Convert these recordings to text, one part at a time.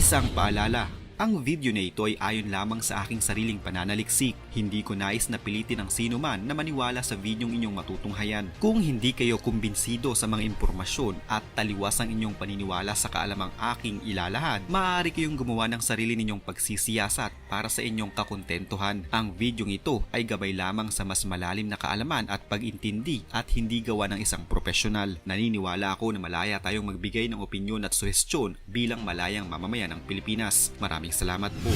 Isang paalala, ang video na ito ay ayon lamang sa aking sariling pananaliksik. Hindi ko nais na pilitin ang sino man na maniwala sa videong inyong matutunghayan. Kung hindi kayo kumbinsido sa mga impormasyon at taliwas ang inyong paniniwala sa kaalamang aking ilalahad, maaari kayong gumawa ng sarili ninyong pagsisiyasat para sa inyong kakontentuhan. Ang videong ito ay gabay lamang sa mas malalim na kaalaman at pag-intindi at hindi gawa ng isang profesional. Naniniwala ako na malaya tayong magbigay ng opinyon at suhestyon bilang malayang mamamayan ng Pilipinas. Maraming salamat po.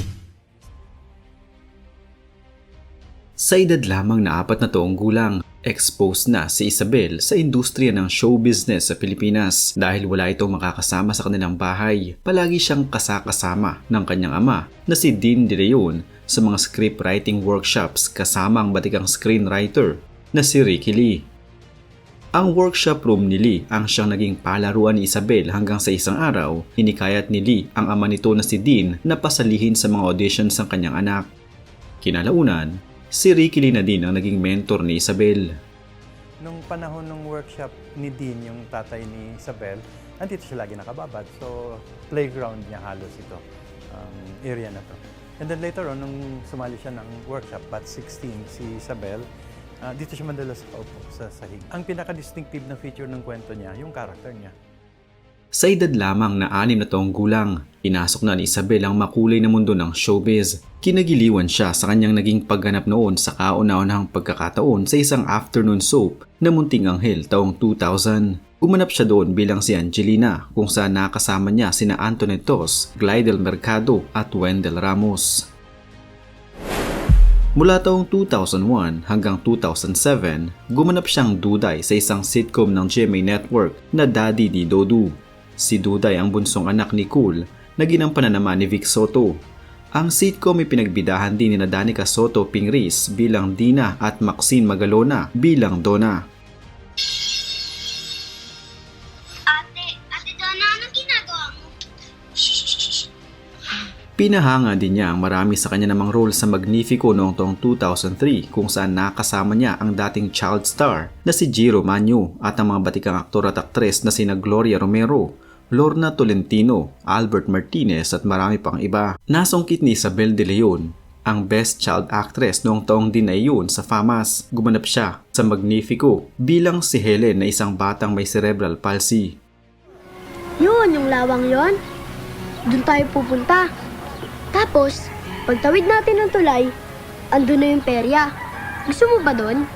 Sa edad lamang na 4 na taong gulang, exposed na si Isabel sa industriya ng show business sa Pilipinas. Dahil wala itong makakasama sa kanilang bahay, palagi siyang kasama ng kanyang ama na si Dean De Leon sa mga script writing workshops kasama ang batikang screenwriter na si Ricky Lee. Ang workshop room ni Lee ang siyang naging palaruan ni Isabel hanggang sa isang araw, hinikayat ni Lee ang ama nito na si Dean na pasalihin sa mga auditions ng kanyang anak. Kinalaunan, si Ricky Lee na din ang naging mentor ni Isabel. Nung panahon ng workshop ni Dean, yung tatay ni Isabel, andito siya lagi nakababad. So, playground niya halos ito, area na to. And then later on, nung sumali siya ng workshop, batch 16, si Isabel, dito siya madalas paupo sa sahig. Ang pinaka-distinctive na feature ng kwento niya, yung character niya. Sa edad lamang na 6 na taong gulang, inasok na ni Isabel ang makulay na mundo ng showbiz. Kinagiliwan siya sa kanyang naging pagganap noon sa kauna-unahang pagkakataon sa isang afternoon soap na Munting Anghel taong 2000. Gumanap siya doon bilang si Angelina kung saan nakasama niya sina Antoinette Tos, Glidel Mercado at Wendell Ramos. Mula taong 2001 hanggang 2007, gumanap siyang Duday sa isang sitcom ng GMA Network na Daddy ni Dodu. Si Duday ang bunsong anak ni Cool na ginampanan naman ni Vic Soto. Ang sitcom ay pinagbidahan din ni Danica Soto Pingris bilang Dina at Maxine Magalona bilang Donna. Ate Donna, anong ginagawa mo? Pinahanga din niya ang marami sa kanya namang role sa Magnifico noong taong 2003 kung saan nakasama niya ang dating child star na si Giro Manyo at ang mga batikang aktor at aktres na sina Gloria Romero, Lorna Tolentino, Albert Martinez at marami pang iba. Nasungkit ni Isabel De Leon ang Best Child Actress noong taong din na iyon sa FAMAS. Gumanap siya sa Magnifico bilang si Helen na isang batang may cerebral palsy. Yun, yung lawang yon. Doon tayo pupunta. Tapos, pagtawid natin ng tulay, andun na yung perya. Gusto mo ba doon?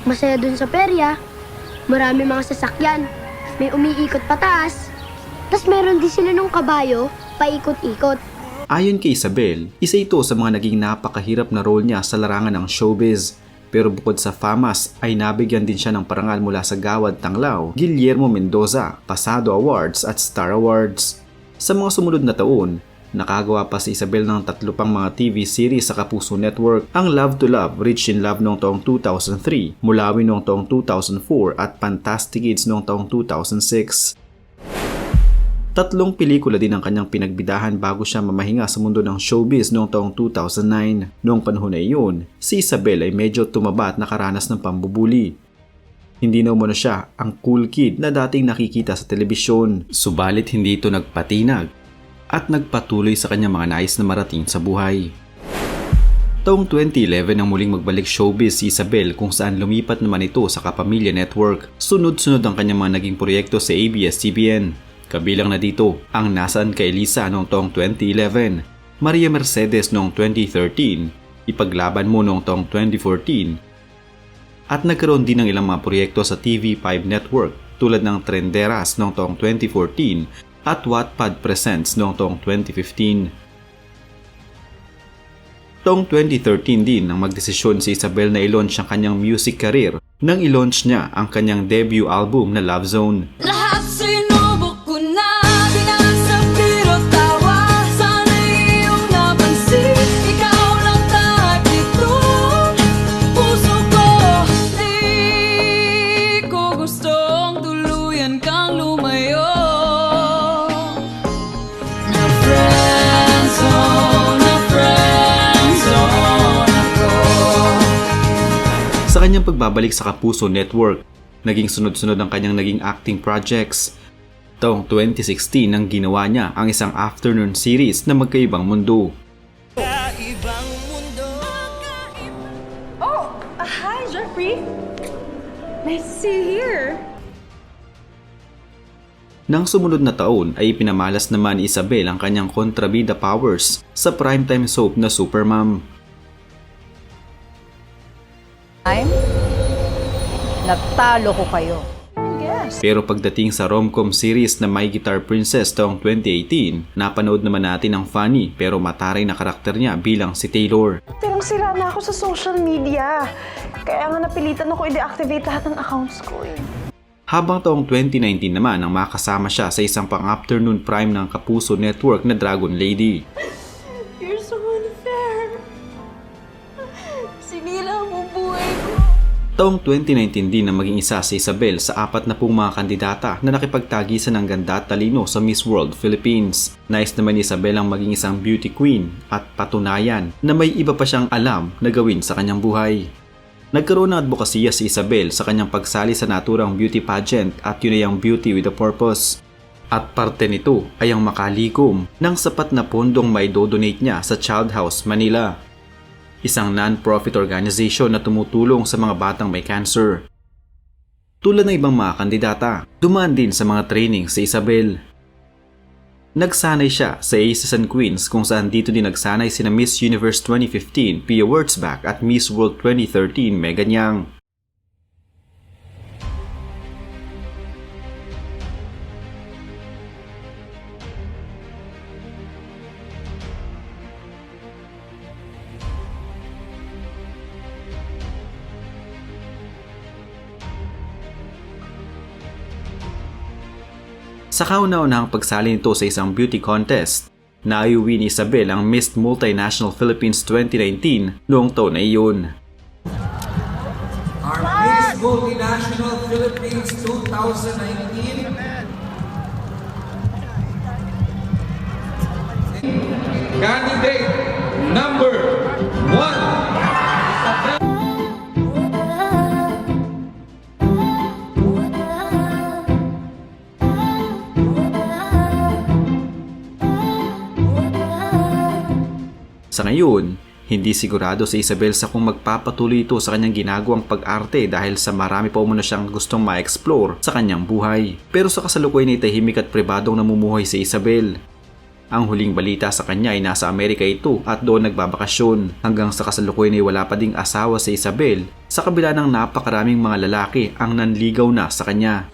Masaya doon sa perya. Marami mga sasakyan. May umiikot pataas. Tapos meron din sila ng kabayo, paikot-ikot. Ayon kay Isabel, isa ito sa mga naging napakahirap na role niya sa larangan ng showbiz. Pero bukod sa FAMAS ay nabigyan din siya ng parangal mula sa Gawad Tanglao, Guillermo Mendoza, Pasado Awards at Star Awards. Sa mga sumunod na taon, nakagawa pa si Isabel ng 3 pang mga TV series sa Kapuso Network, ang Love to Love, Rich in Love noong taong 2003, Mulawi noong taong 2004 at Fantastic Kids noong taong 2006. 3 pelikula din ang kanyang pinagbidahan bago siya mamahinga sa mundo ng showbiz noong taong 2009. Noong panahon na iyon, si Isabel ay medyo tumaba at nakaranas ng pambubuli. Hindi na umano siya ang cool kid na dating nakikita sa telebisyon. Subalit hindi ito nagpatinag at nagpatuloy sa kanyang mga nais na marating sa buhay. Taong 2011 ang muling magbalik showbiz si Isabel kung saan lumipat naman ito sa Kapamilya Network. Sunod-sunod ang kanyang mga naging proyekto sa ABS-CBN. Kabilang na dito ang Nasaan Ka Elisa noong taong 2011, Maria Mercedes noong 2013, Ipaglaban Mo noong taong 2014, at nagkaroon din ng ilang mga proyekto sa TV5 Network tulad ng Trenderas noong taong 2014 at Wattpad Presents noong taong 2015. Taong 2013 din nang magdesisyon si Isabel na i-launch ang kanyang music career nang i-launch niya ang kanyang debut album na Love Zone. Lahat sinubok ko na, binasa pero tawa, sana iyong napansin, ikaw lang tayo dito, puso ko, di ko gustong tuluyan kang lumayo. Na friendzone ako. Sa kanyang pagbabalik sa Kapuso Network, naging sunod-sunod ang kanyang naging acting projects. Taong 2016 nang ginawa niya ang isang afternoon series na magkaibang mundo. Oh, hi, Jeffrey. Nice to see you here. Nang sumunod na taon ay pinamalas naman ni Isabel ang kanyang kontrabida powers sa primetime soap na Supermom. Natalo ko kayo. Pero pagdating sa rom-com series na My Guitar Princess taong 2018, napanood naman natin ang funny pero mataray na karakter niya bilang si Taylor. Tirang sira na ako sa social media. Kaya nga napilitan ako i-deactivate lahat ng accounts ko eh. Habang taong 2019 naman nang makasama siya sa isang pang-afternoon prime ng Kapuso Network na Dragon Lady. You're so unfair. Sinira mo buhay ko. Taong 2019 din na maging isa si Isabel sa 40 mga kandidata na nakipagtagisan ng ganda at talino sa Miss World Philippines. Nais naman ni Isabel ang maging isang beauty queen at patunayan na may iba pa siyang alam na gawin sa kanyang buhay. Nagkaroon ng advokasya si Isabel sa kanyang pagsali sa naturang beauty pageant at yun ay ang Beauty with a Purpose. At parte nito ay ang makalikom ng sapat na pondong may do-donate niya sa Child House Manila, isang non-profit organization na tumutulong sa mga batang may cancer. Tulad ng ibang mga kandidata, dumaan din sa mga training si Isabel. Nagsanay siya sa Aces and Queens kung saan dito din nagsanay sina Miss Universe 2015 Pia Wurtzbach at Miss World 2013 Megan Yang. Sa kauna-unahang pagsali nito sa isang beauty contest, naiuwi ni Isabel ang Miss Multinational Philippines 2019 noong taon na iyon. Our Miss Multinational Philippines 2019 candidate number 1. Sa ngayon, hindi sigurado si Isabel sa kung magpapatuloy ito sa kanyang ginagawang pag-arte dahil sa marami pa umano siyang gustong ma-explore sa kanyang buhay. Pero sa kasalukuyan ay tahimik at pribadong namumuhay si Isabel. Ang huling balita sa kanya ay nasa Amerika ito at doon nagbabakasyon. Hanggang sa kasalukuyan ay wala pa ding asawa si Isabel sa kabila ng napakaraming mga lalaki ang nanligaw na sa kanya.